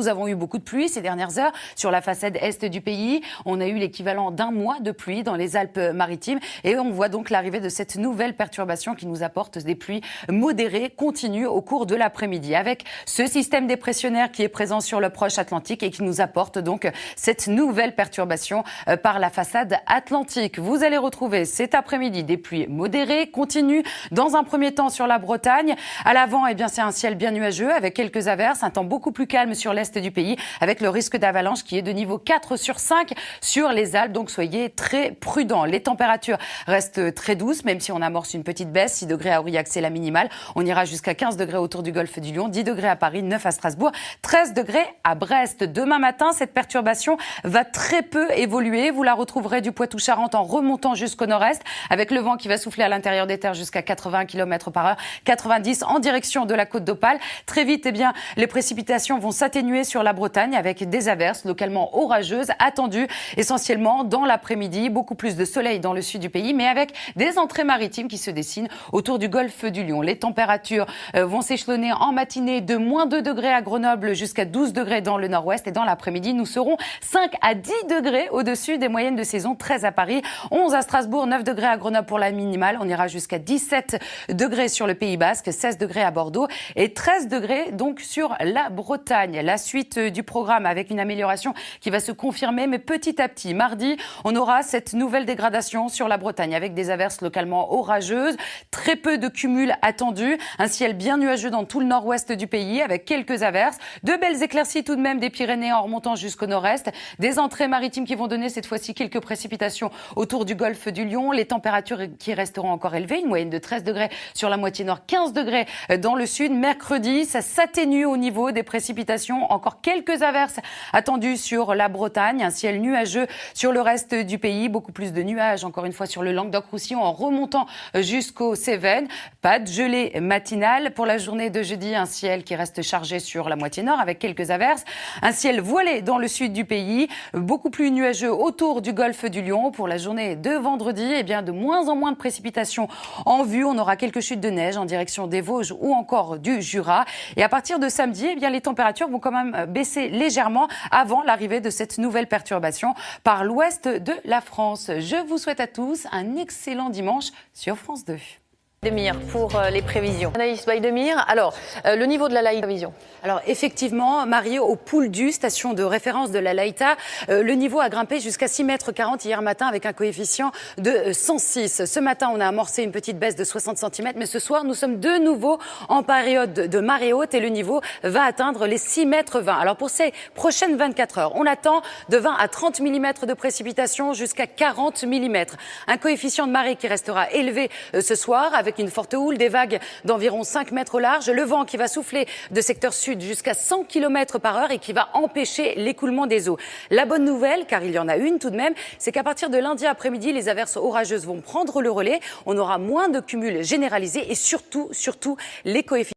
Nous avons eu beaucoup de pluie ces dernières heures sur la façade est du pays. On a eu l'équivalent d'un mois de pluie dans les Alpes-Maritimes et on voit donc l'arrivée de cette nouvelle perturbation qui nous apporte des pluies modérées continues au cours de l'après-midi avec ce système dépressionnaire qui est présent sur le proche Atlantique et qui nous apporte donc cette nouvelle perturbation par la façade atlantique. Vous allez retrouver cet après-midi des pluies modérées continues dans un premier temps sur la Bretagne. À l'avant, eh bien, c'est un ciel bien nuageux avec quelques averses, un temps beaucoup plus calme sur l'est du pays avec le risque d'avalanche qui est de niveau 4 sur 5 sur les Alpes. Donc soyez très prudents. Les températures restent très douces même si on amorce une petite baisse. 6 degrés à Aurillac, c'est la minimale. On ira jusqu'à 15 degrés autour du golfe du Lion, 10 degrés à Paris, 9 à Strasbourg, 13 degrés à Brest. Demain matin, cette perturbation va très peu évoluer. Vous la retrouverez du Poitou-Charentes en remontant jusqu'au nord-est avec le vent qui va souffler à l'intérieur des terres jusqu'à 80 km par heure, 90 en direction de la côte d'Opale. Très vite, eh bien, les précipitations vont s'atténuer sur la Bretagne avec des averses localement orageuses attendues essentiellement dans l'après-midi. Beaucoup plus de soleil dans le sud du pays, mais avec des entrées maritimes qui se dessinent autour du golfe du Lion. Les températures vont s'échelonner en matinée de moins 2 degrés à Grenoble jusqu'à 12 degrés dans le nord-ouest. Et dans l'après-midi, nous serons 5 à 10 degrés au-dessus des moyennes de saison, 13 à Paris, 11 à Strasbourg, 9 degrés à Grenoble pour la minimale. On ira jusqu'à 17 degrés sur le Pays Basque, 16 degrés à Bordeaux et 13 degrés donc sur la Bretagne. La suite du programme avec une amélioration qui va se confirmer, mais petit à petit. Mardi, on aura cette nouvelle dégradation sur la Bretagne avec des averses localement orageuses, très peu de cumul attendu, un ciel bien nuageux dans tout le nord-ouest du pays avec quelques averses, de belles éclaircies tout de même des Pyrénées en remontant jusqu'au nord-est, des entrées maritimes qui vont donner cette fois-ci quelques précipitations autour du golfe du Lion, les températures qui resteront encore élevées, une moyenne de 13 degrés sur la moitié nord, 15 degrés dans le sud. Mercredi, ça s'atténue au niveau des précipitations, encore quelques averses attendues sur la Bretagne, un ciel nuageux sur le reste du pays, beaucoup plus de nuages encore une fois sur le Languedoc-Roussillon en remontant jusqu'aux Cévennes. Pas de gelée matinale pour la journée de jeudi, un ciel qui reste chargé sur la moitié nord avec quelques averses, un ciel voilé dans le sud du pays, beaucoup plus nuageux autour du golfe du Lion. Pour la journée de vendredi, eh bien de moins en moins de précipitations en vue, on aura quelques chutes de neige en direction des Vosges ou encore du Jura. Et à partir de samedi, eh bien les températures vont quand même baisser légèrement avant l'arrivée de cette nouvelle perturbation par l'ouest de la France. Je vous souhaite à tous un excellent dimanche sur France 2. Demir pour les prévisions. Anaïs Baïdemir, alors le niveau de la Laïta vision. Alors effectivement, Marie, au Poul-du, station de référence de la Laïta, le niveau a grimpé jusqu'à 6,40 m hier matin avec un coefficient de 106. Ce matin, on a amorcé une petite baisse de 60 cm, mais ce soir, nous sommes de nouveau en période de marée haute et le niveau va atteindre les 6,20 m. Alors pour ces prochaines 24 heures, on attend de 20 à 30 mm de précipitations jusqu'à 40 mm. Un coefficient de marée qui restera élevé ce soir avec une forte houle, des vagues d'environ 5 mètres au large, le vent qui va souffler de secteur sud jusqu'à 100 km par heure et qui va empêcher l'écoulement des eaux. La bonne nouvelle, car il y en a une tout de même, c'est qu'à partir de lundi après-midi, les averses orageuses vont prendre le relais. On aura moins de cumul généralisé et surtout, les coefficients